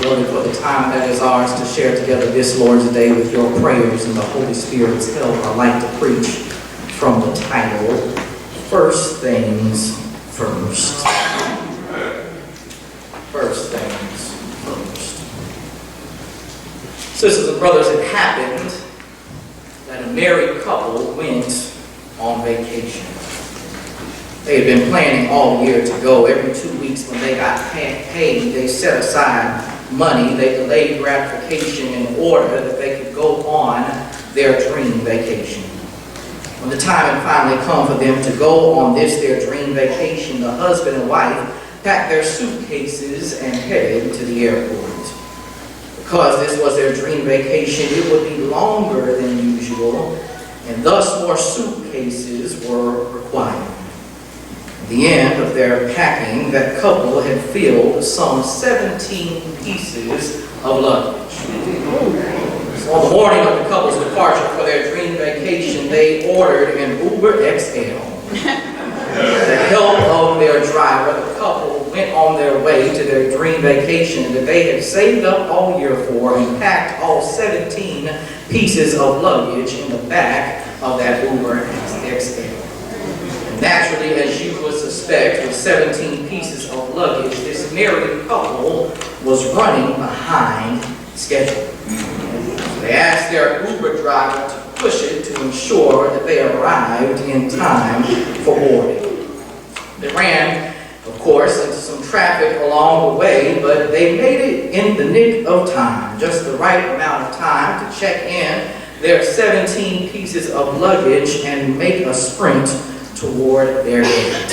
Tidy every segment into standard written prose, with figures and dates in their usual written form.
Lord, for the time that is ours to share together this Lord's Day with your prayers and the Holy Spirit's help, I'd like to preach from the title, First Things First. First Things First. Sisters and brothers, it happened that a married couple went on vacation. They had been planning all year to go. Every 2 weeks when they got paid, they set aside money. They delayed gratification in order that they could go on their dream vacation. When the time had finally come for them to go on their dream vacation, the husband and wife packed their suitcases and headed to the airport. Because this was their dream vacation, it would be longer than usual, and thus more suitcases were required. At the end of their packing, that couple had filled some 17 pieces of luggage. So on the morning of the couple's departure for their dream vacation, they ordered an Uber XL. With the help of their driver, the couple went on their way to their dream vacation that they had saved up all year for and packed all 17 pieces of luggage in the back of that Uber XL. Naturally, as you would suspect, with 17 pieces of luggage, this married couple was running behind schedule. They asked their Uber driver to push it to ensure that they arrived in time for boarding. They ran, of course, into some traffic along the way, but they made it in the nick of time, just the right amount of time to check in their 17 pieces of luggage and make a sprint toward their gate.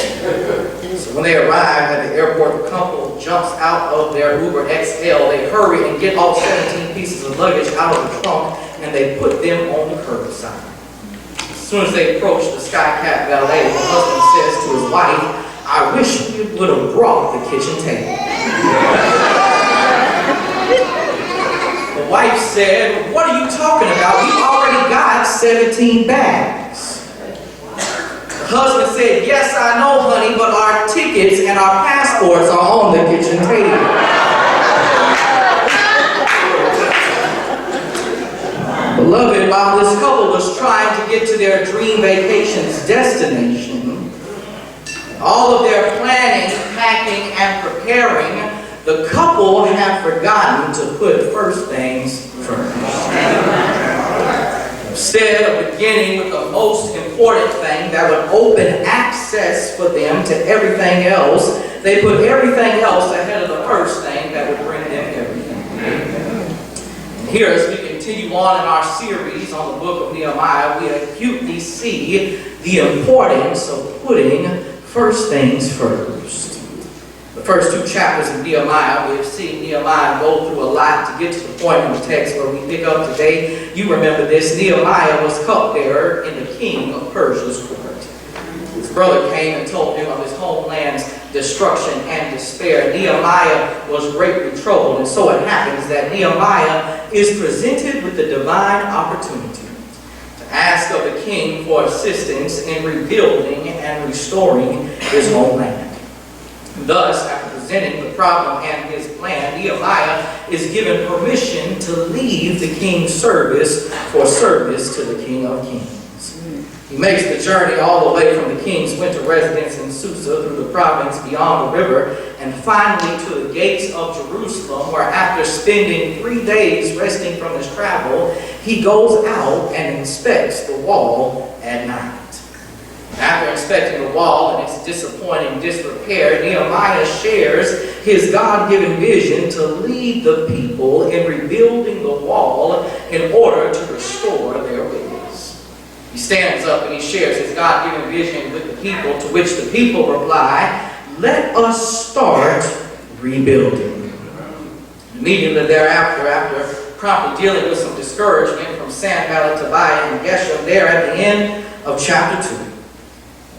So when they arrived at the airport, the couple jumps out of their Uber XL. They hurry and get all 17 pieces of luggage out of the trunk, and they put them on the curbside. As soon as they approach the Skycat valet, the husband says to his wife, "I wish you would have brought the kitchen table." The wife said, "What are you talking about? We already got 17 bags." The husband said, "Yes, I know, honey, but our tickets and our passports are on the kitchen table." Beloved, while this couple was trying to get to their dream vacation's destination, all of their planning, packing, and preparing, the couple had forgotten to put first things first. Instead of beginning with the most important thing that would open access for them to everything else, they put everything else ahead of the first thing that would bring them everything. And here, as we continue on in our series on the book of Nehemiah, we acutely see the importance of putting first things first. The first 2 chapters of Nehemiah, we have seen Nehemiah go through a lot to get to the point in the text where we pick up today. You remember this. Nehemiah was cupbearer in the king of Persia's court. His brother came and told him of his homeland's destruction and despair. Nehemiah was greatly troubled, and so it happens that Nehemiah is presented with the divine opportunity to ask of the king for assistance in rebuilding and restoring his homeland. Thus, after presenting the problem and his plan, Nehemiah is given permission to leave the king's service for service to the King of Kings. He makes the journey all the way from the king's winter residence in Susa through the province beyond the river and finally to the gates of Jerusalem, where after spending 3 days resting from his travel, he goes out and inspects the wall at night. After inspecting the wall and its disappointing disrepair, Nehemiah shares his God-given vision to lead the people in rebuilding the wall in order to restore their witness. He stands up and he shares his God-given vision with the people, to which the people reply, "Let us start rebuilding." Immediately thereafter, after promptly dealing with some discouragement from Sanballat, Tobiah, and Geshem, there at the end of chapter 2.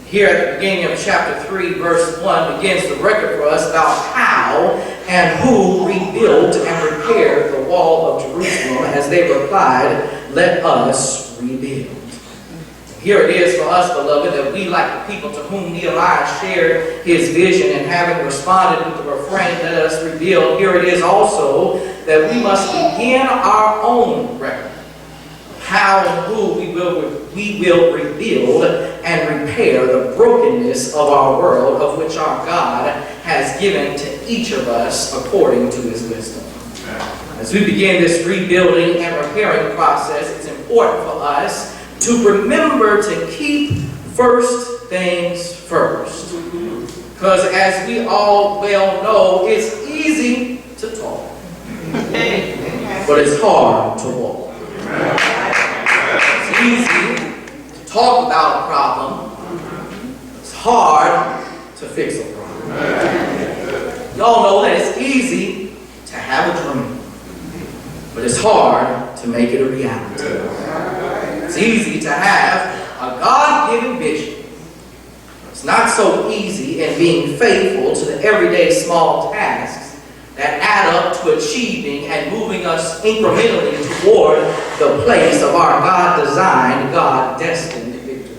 Here at the beginning of chapter 3, verse 1, begins the record for us about how and who rebuilt and repaired the wall of Jerusalem as they replied, "Let us rebuild." Here it is for us, beloved, that we, like the people to whom Nehemiah shared his vision and having responded with the refrain, let us rebuild, here it is also that we must begin our own record. How and who we will rebuild and repair the brokenness of our world, of which our God has given to each of us according to his wisdom. As we begin this rebuilding and repairing process, it's important for us to remember to keep first things first. Because as we all well know, it's easy to talk, but it's hard to walk. It's easy to talk about a problem. It's hard to fix a problem. Y'all know that it's easy to have a dream, but it's hard to make it a reality. It's easy to have a God-given vision. It's not so easy in being faithful to the everyday small tasks that add up to achieving and moving us incrementally toward the place of our God-designed, God-destined victory.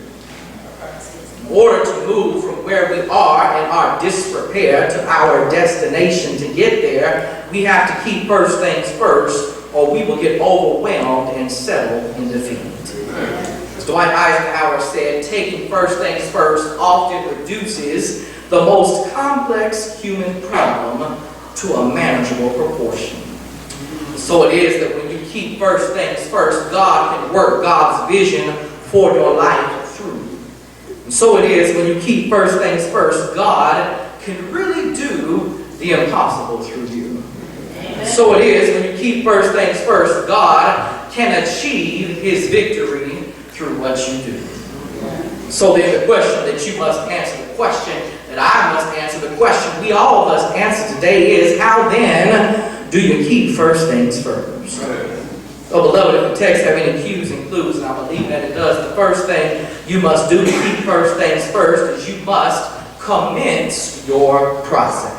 In order to move from where we are in our disrepair to our destination to get there, we have to keep first things first, or we will get overwhelmed and settle in defeat. As Dwight Eisenhower said, taking first things first often reduces the most complex human problem to a manageable proportion. So it is that when you keep first things first, God can work God's vision for your life through you. And so it is when you keep first things first, God can really do the impossible through you. Amen. So it is when you keep first things first, God can achieve his victory through what you do. So then the question that you must answer, the question that I must answer, the question we all must answer today is, how then do you keep first things first? Oh, beloved, if the text have any cues and clues, and I believe that it does, the first thing you must do to keep first things first is you must commence your process.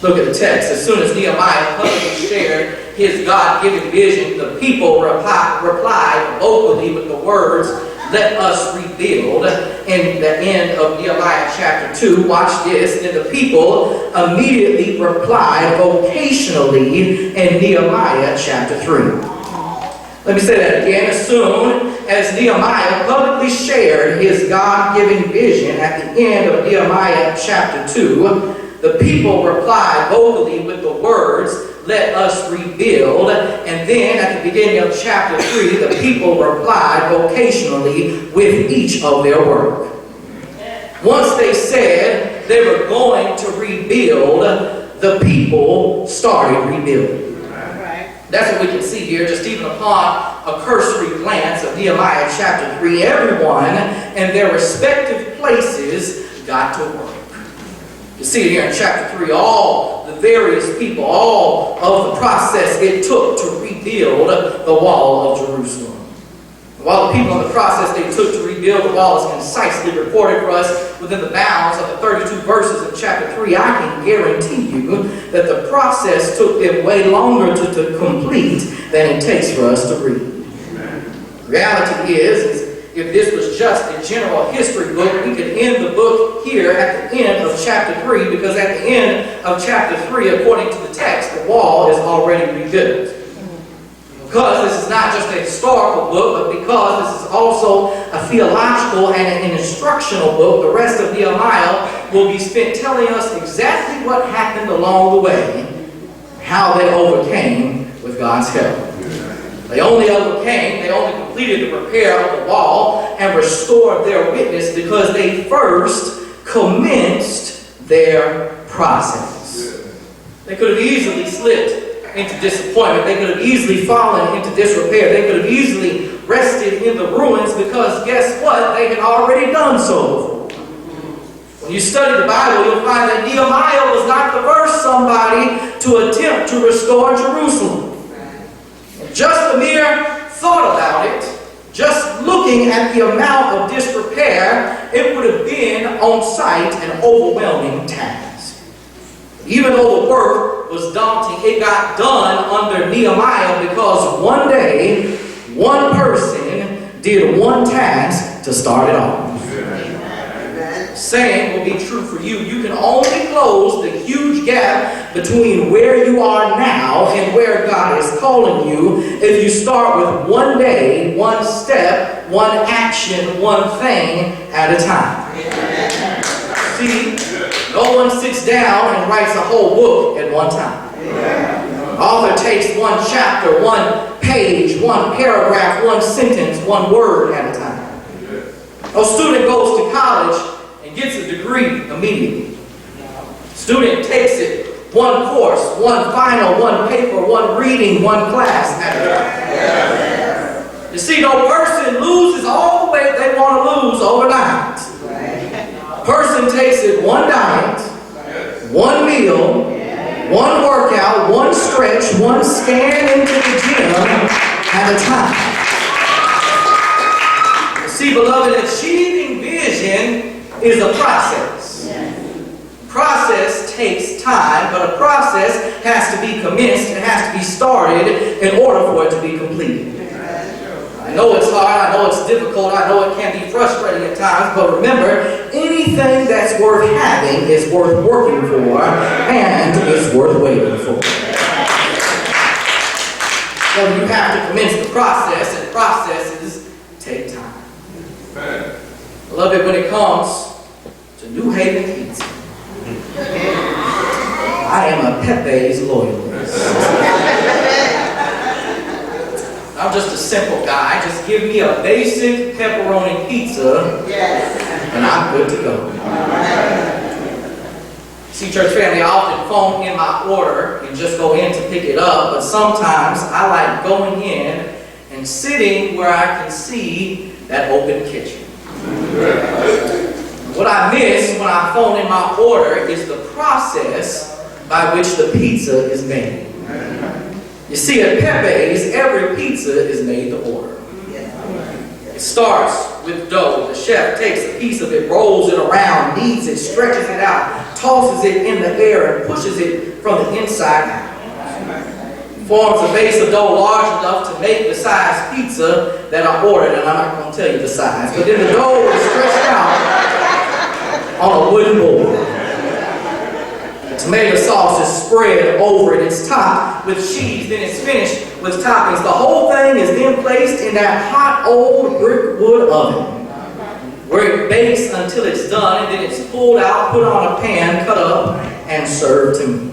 Look at the text. As soon as Nehemiah publicly shared his God-given vision, the people replied vocally with the words, let us rebuild. In the end of Nehemiah chapter 2, watch this. Then the people immediately replied vocationally in Nehemiah chapter 3. Let me say that again. As soon as Nehemiah publicly shared his God-given vision at the end of Nehemiah chapter 2, the people replied vocally with the words, let us rebuild. And then at the beginning of chapter 3, the people replied vocationally with each of their work. Once they said they were going to rebuild, the people started rebuilding. That's what we can see here, just even upon a cursory glance of Nehemiah chapter 3. Everyone in their respective places got to work. You see it here in chapter 3, all the various people, all of the process it took to rebuild the wall of Jerusalem. While the people in the process they took to rebuild the wall is concisely reported for us within the bounds of the 32 verses of chapter 3, I can guarantee you that the process took them way longer to complete than it takes for us to read. The reality is if this was just a general history book, we could end the book here at the end of chapter 3, because at the end of chapter 3, according to the text, the wall is already rebuilt. Because this is not just a historical book, but because this is also a theological and an instructional book, the rest of Nehemiah will be spent telling us exactly what happened along the way, how they overcame with God's help. They only completed the repair of the wall and restored their witness because they first commenced their process. They could have easily slipped into disappointment. They could have easily fallen into disrepair. They could have easily rested in the ruins because guess what? They had already done so before. When you study the Bible, you'll find that Nehemiah was not the first somebody to attempt to restore Jerusalem. Just the mere thought about it, just looking at the amount of disrepair, it would have been on sight an overwhelming task. Even though the work was daunting, it got done under Nehemiah because one day, one person did one task to start it off. Same will be true for you. You can only close the huge gap between where you are now and where God is calling you if you start with one day, one step, one action, one thing at a time. See, no one sits down and writes a whole book at one time. The author takes one chapter, one page, one paragraph, one sentence, one word at a time. A student goes to college and gets a degree immediately. Student takes it one course, one final, one paper, one reading, one class at a time. You see, no person loses all the weight they want to lose overnight. A person takes it one diet, one meal, one workout, one stretch, one scan into the gym at a time. You see, beloved, achieving vision is a process. Process takes time, but a process has to be commenced, it has to be started in order for it to be completed. I know it's hard, I know it's difficult, I know it can be frustrating at times, but remember, anything that's worth having is worth working for and is worth waiting for. So you have to commence the process, and processes take time. I love it when it comes to New Haven pizza. I am a Pepe's loyalist. I'm just a simple guy. Just give me a basic pepperoni pizza, and I'm good to go. See, church family, I often phone in my order and just go in to pick it up, but sometimes I like going in and sitting where I can see that open kitchen. What I miss when I phone in my order is the process by which the pizza is made. You see, at Pepe's, every pizza is made to order. It starts with dough. The chef takes a piece of it, rolls it around, kneads it, stretches it out, tosses it in the air, and pushes it from the inside out. Forms a base of dough large enough to make the size pizza that I ordered, and I'm not going to tell you the size, but then the dough is stretched out on a wooden board. The tomato sauce is spread over it. It's topped with cheese. Then it's finished with toppings. The whole thing is then placed in that hot old brick wood oven, where it bakes until it's done, and then it's pulled out, put on a pan, cut up, and served to me.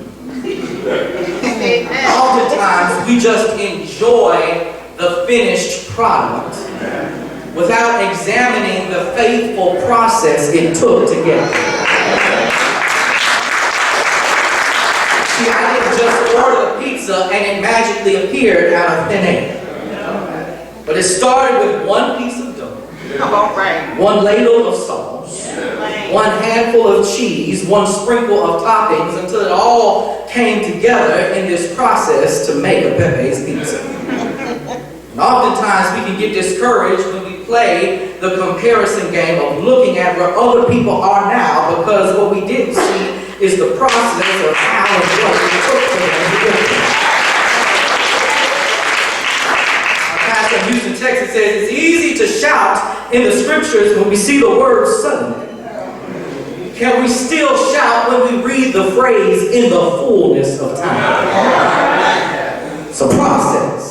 Oftentimes, we just enjoy the finished product without examining the faithful process it took to get there. See, I didn't just order the pizza and it magically appeared out of thin air. But it started with one piece of dough, one ladle of sauce, one handful of cheese, one sprinkle of toppings, until it all came together in this process to make a Pepe's pizza. And oftentimes we can get discouraged when we play the comparison game of looking at where other people are now, because what we didn't see is the process of how and what it took for them to get there. Our pastor in Houston, Texas says it's easy to shout in the scriptures when we see the word suddenly. Can we still shout when we read the phrase in the fullness of time? It's a process.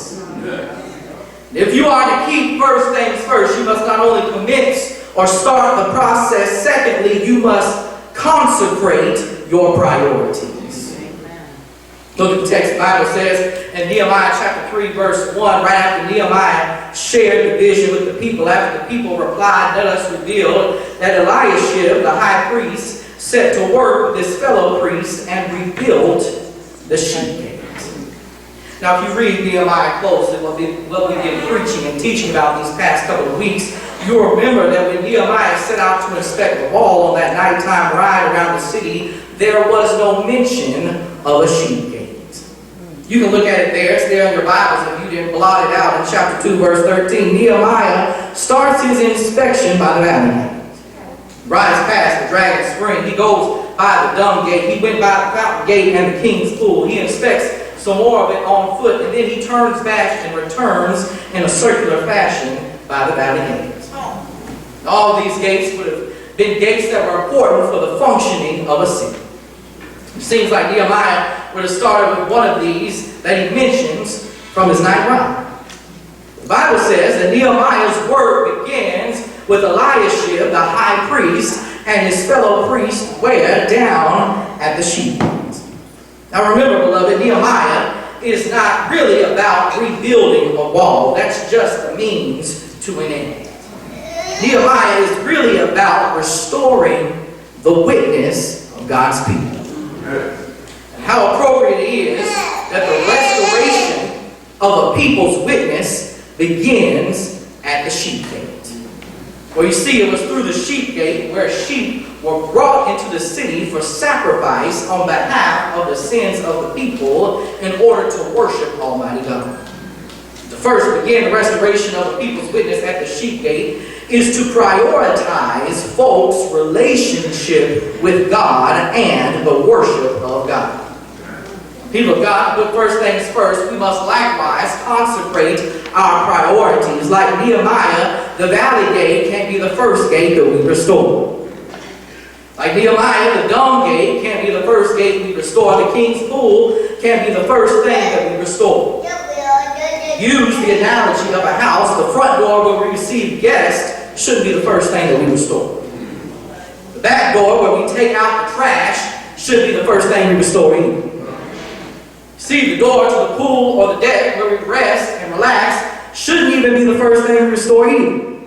If you are to keep first things first, you must not only commence or start the process. Secondly, you must consecrate your priorities. Look at the text. The Bible says in Nehemiah chapter 3 verse 1, right after Nehemiah shared the vision with the people, after the people replied, "Let us reveal," that Eliashib, the high priest, set to work with his fellow priests and rebuilt the sheep gate. Now, if you read Nehemiah closely, what we've been preaching and teaching about these past couple of weeks, you'll remember that when Nehemiah set out to inspect the wall on that nighttime ride around the city, there was no mention of a sheep gate. You can look at it there. It's there in your Bibles if you didn't blot it out. In chapter 2, verse 13, Nehemiah starts his inspection by the valley gate. Rides past the Dragon Spring. He goes by the Dung Gate. He went by the Fountain Gate and the King's Pool. He inspects some more of it on foot, and then he turns back and returns in a circular fashion by the valley gates. All these gates would have been gates that were important for the functioning of a city. It seems like Nehemiah would have started with one of these that he mentions from his night round. The Bible says that Nehemiah's work begins with Eliashib, the high priest, and his fellow priest were down at the sheep gate. Now remember, beloved, Nehemiah is not really about rebuilding a wall. That's just a means to an end. Nehemiah is really about restoring the witness of God's people. And how appropriate it is that the restoration of a people's witness begins at the sheep gate. Well, you see, it was through the sheep gate where sheep were brought into the city for sacrifice on behalf of the sins of the people in order to worship Almighty God. To first begin the restoration of the people's witness at the sheep gate is to prioritize folks' relationship with God and the worship of God. People of God, put first things first, we must likewise consecrate our priorities. Like Nehemiah, the valley gate can't be the first gate that we restore. Like Nehemiah, the dung gate can't be the first gate we restore. The king's pool can't be the first thing that we restore. Use the analogy of a house. The front door where we receive guests shouldn't be the first thing that we restore. The back door where we take out the trash should be the first thing we restore either. See, the door to the pool or the deck where we rest and relax shouldn't even be the first thing we restore either.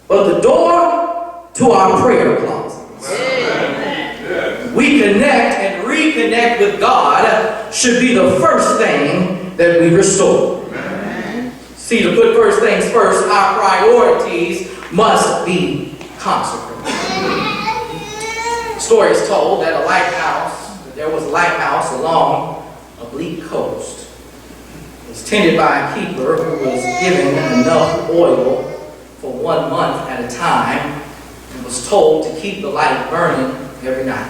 But the door to our prayer closets, we connect and reconnect with God, should be the first thing that we restore. See, to put first things first, our priorities must be consecrated. The story is told that there was a lighthouse along a bleak coast. It was tended by a keeper who was given enough oil for 1 month at a time and was told to keep the light burning every night.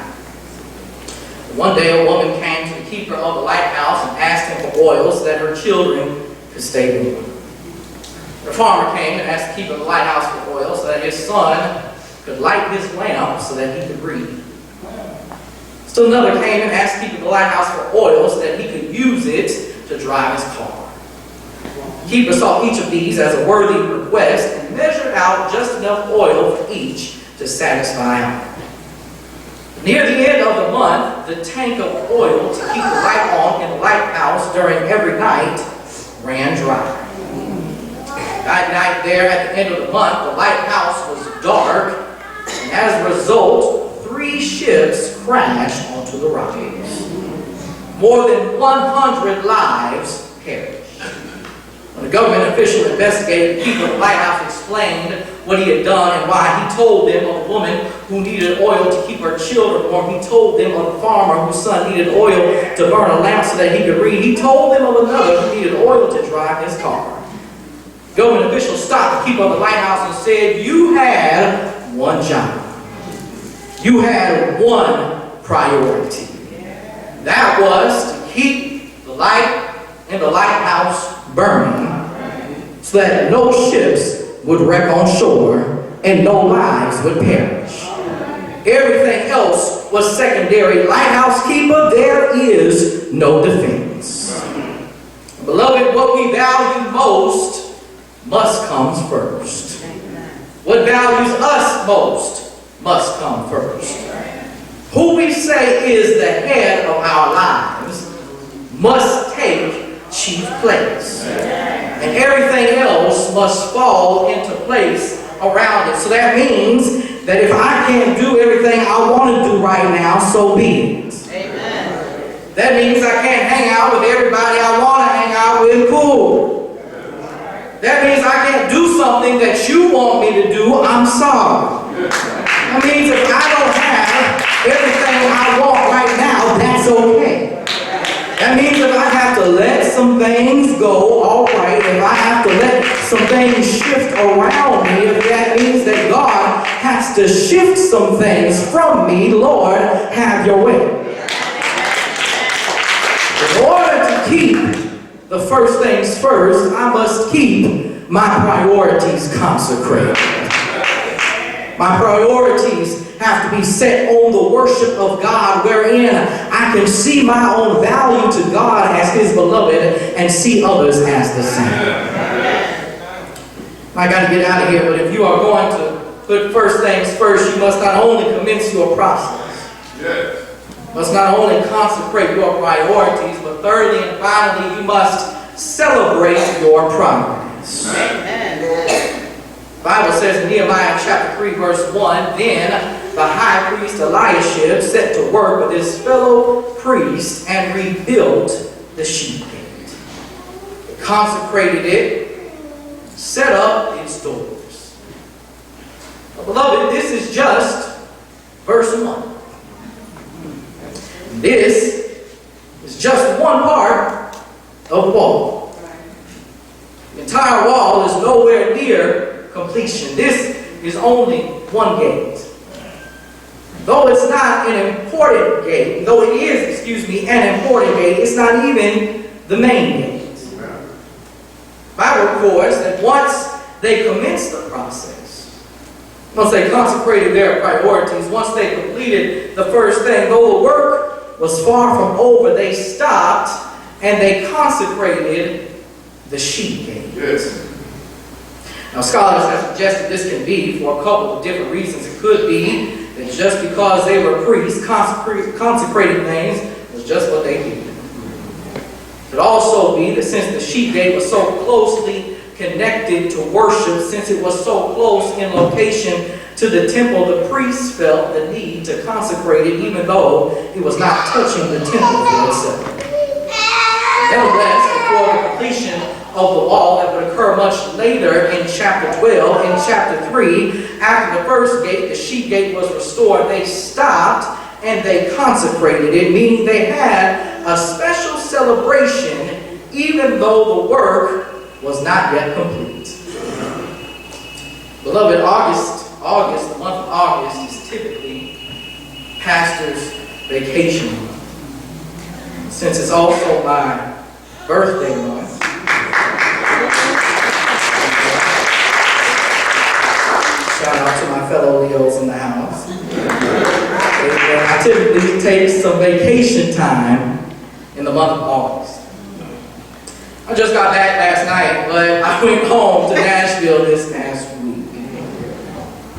One day a woman came to the keeper of the lighthouse and asked him for oil so that her children could stay warm. The farmer came and asked the keeper of the lighthouse for oil so that his son could light his lamp so that he could read. Still another came and asked the keeper of the lighthouse for oil so that he could use it to drive his car. The keeper saw each of these as a worthy request and measured out just enough oil for each to satisfy all. Near the end of the month, the tank of oil to keep the light on in the lighthouse during every night ran dry. That night there at the end of the month, the lighthouse was dark, and as a result, 3 ships crashed onto the rocks. More than 100 lives perished. When the government official investigated, the keeper of the lighthouse explained what he had done and why. He told them of a woman who needed oil to keep her children warm. He told them of a farmer whose son needed oil to burn a lamp so that he could read. He told them of another who needed oil to drive his car. The government official stopped the keeper of the lighthouse and said, "You had one job. You had one priority. That was to keep the light in the lighthouse burning so that no ships would wreck on shore and no lives would perish. Everything else was secondary. Lighthouse keeper, there is no defense." Beloved, what we value most must come first. What values us most must come first. Who we say is the head of our lives must take chief place. And everything else must fall into place around it. So that means that if I can't do everything I want to do right now, so be it. Amen. That means I can't hang out with everybody I want to hang out with. Cool. That means I can't do something that you want me to do. I'm sorry. That means if I don't have everything I want right now, that's okay. That means if I have to let some things go, all right. If I have to let some things shift around me, if that means that God has to shift some things from me, Lord, have your way. In order to keep the first things first, I must keep my priorities consecrated. My priorities have to be set on the worship of God, wherein I can see my own value to God as His beloved and see others as the same. I got to get out of here, but if you are going to put first things first, you must not only commence your process, must not only consecrate your priorities, but thirdly and finally, you must celebrate your progress. Amen. The Bible says in Nehemiah chapter 3, verse 1, then the high priest Eliashib set to work with his fellow priests and rebuilt the sheep gate. Consecrated it, set up its doors. But beloved, this is just verse 1. This is just one part of the wall. The entire wall is nowhere near completion. This is only one gate. Though it's not an important gate, though it is, an important gate, it's not even the main gate. The Bible records that once they commenced the process, once they consecrated their priorities, once they completed the first thing, though the work was far from over, they stopped and they consecrated the sheep gate. Yes. Now, scholars have suggested this can be for a couple of different reasons. It could be that just because they were priests, consecrating things was just what they did. It could also be that since the sheep gate was so closely connected to worship, since it was so close in location to the temple, the priests felt the need to consecrate it even though it was not touching the temple for itself. Nevertheless, before the completion of the wall that would occur much later in chapter 12, in chapter 3, after the first gate, the sheep gate was restored, they stopped and they consecrated it, meaning they had a special celebration even though the work was not yet complete. Beloved, August, the month of August, is typically pastor's vacation month. Since it's also my birthday month, shout out to my fellow Leos in the house. And I typically take some vacation time in the month of August. I just got back last night, but I went home to Nashville this past week.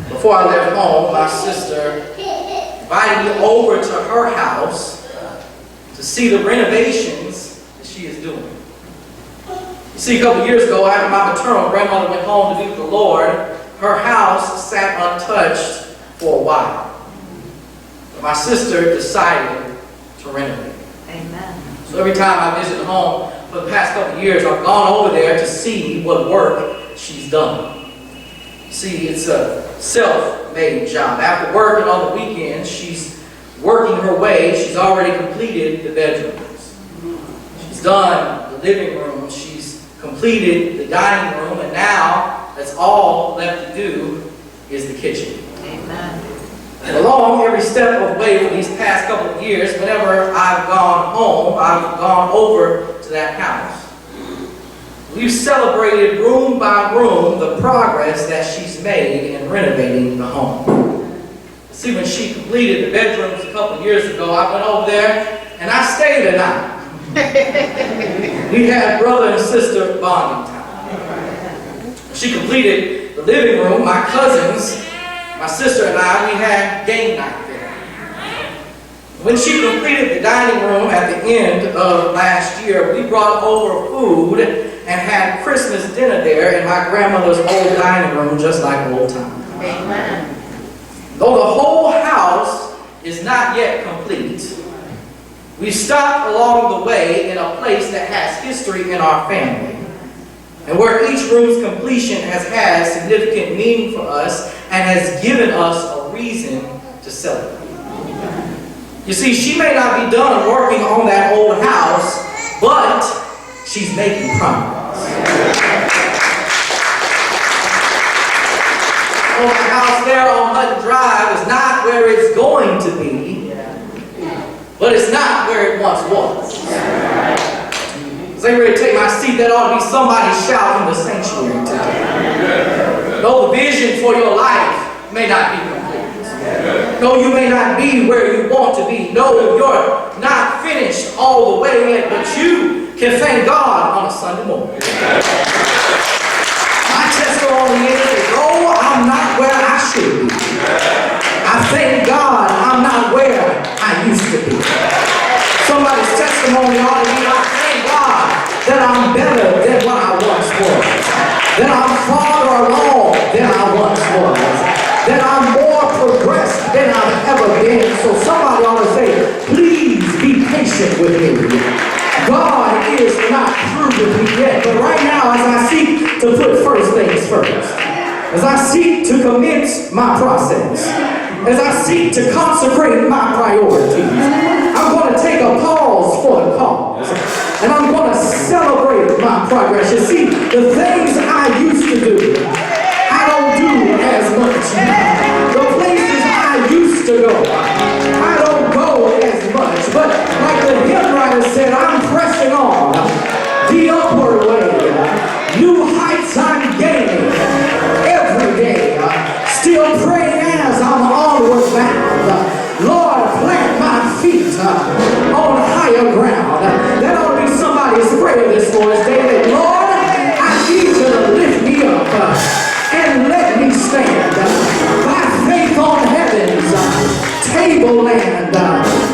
Before I left home, my sister invited me over to her house to see the renovations that she is doing. You see, a couple years ago, after my maternal grandmother went home to be with the Lord, her house sat untouched for a while. But my sister decided to renovate. Amen. So every time I visit home for the past couple of years, I've gone over there to see what work she's done. See, it's a self-made job. After working on the weekends, she's working her way. She's already completed the bedrooms. She's done the living room. She's completed the dining room. And now, that's all left to do is the kitchen. Amen. And along every step of the way for these past couple of years, whenever I've gone home, I've gone over to that house. We've celebrated room by room the progress that she's made in renovating the home. See, when she completed the bedrooms a couple of years ago, I went over there and I stayed a night. We had brother and sister bonding time. When she completed the living room, my cousins, my sister and I, we had game night there. When she completed the dining room at the end of last year, we brought over food and had Christmas dinner there in my grandmother's old dining room, just like old times. Amen. Though the whole house is not yet complete, we stopped along the way in a place that has history in our family, and where each room's completion has had significant meaning for us and has given us a reason to celebrate. You see, she may not be done working on that old house, but she's making progress. The house there on Hutton Drive is not where it's going to be, but it's not where it once was. As I ready to take my seat, that ought to be somebody shouting in the sanctuary today. Though the vision for your life may not be complete. No, you may not be where you want to be. No, you're not finished all the way yet, but you can thank God on a Sunday morning. My testimony is, oh, I'm not where I should be. I thank God I'm not where I used to be. Somebody's testimony ought to be, I thank God that I'm better than what I once was. That I'm farther along than I once was. That I'm more progressed than I've ever been. So somebody ought to say, please be patient with me. God is not through with me yet. But right now, as I seek to put first things first, as I seek to commence my process, as I seek to consecrate my priorities, I'm going to take a pause for the cause. And I'm going to celebrate my progress. You see, the things I used to do, I don't do as much now. The places I used to go, I don't go as much. But like the hymn writer said, I'm pressing on the upward way. New heights I'm gaining every day. Still praying as I'm onward bound. Lord, plant my feet on higher ground. That ought to be somebody's prayer this morning, David. Lord, I need you to lift me up and let me stand by faith on heaven's tableland.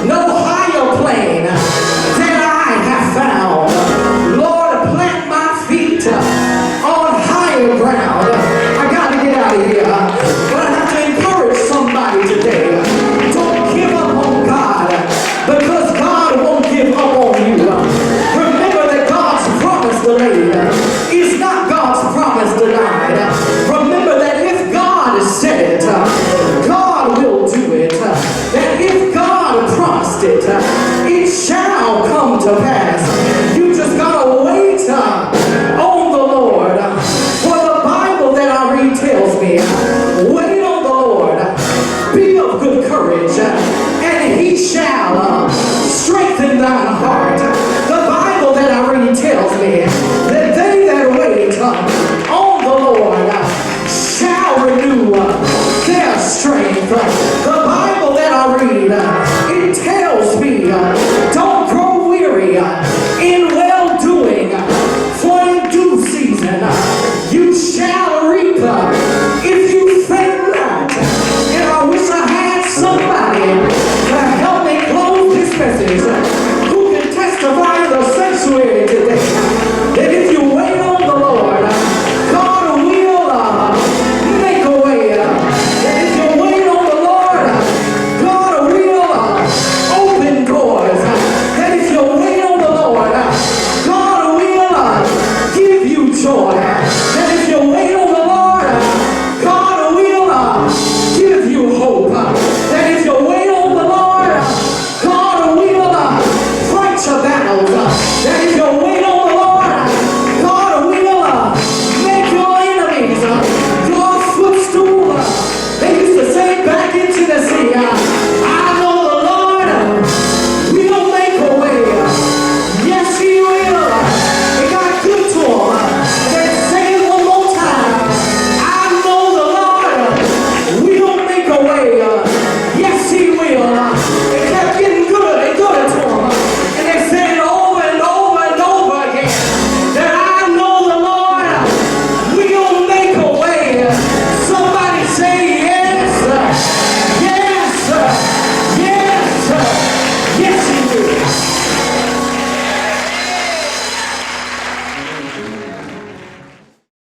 No higher plane than I have found. Lord, plant my feet on higher ground. I got to get out of here, but I have to encourage somebody today. Don't give up on God, because God won't give up on you. Remember that God's promise delayed is not God's promise denied. Remember that if God said it, God will do it. That if God promised it, it shall come to pass. You just gotta wait on the Lord. For the Bible that I read tells me, wait on the Lord, be of good courage, and he shall strengthen thine heart. The Bible that I read tells me that they that wait on the Lord shall renew their strength. The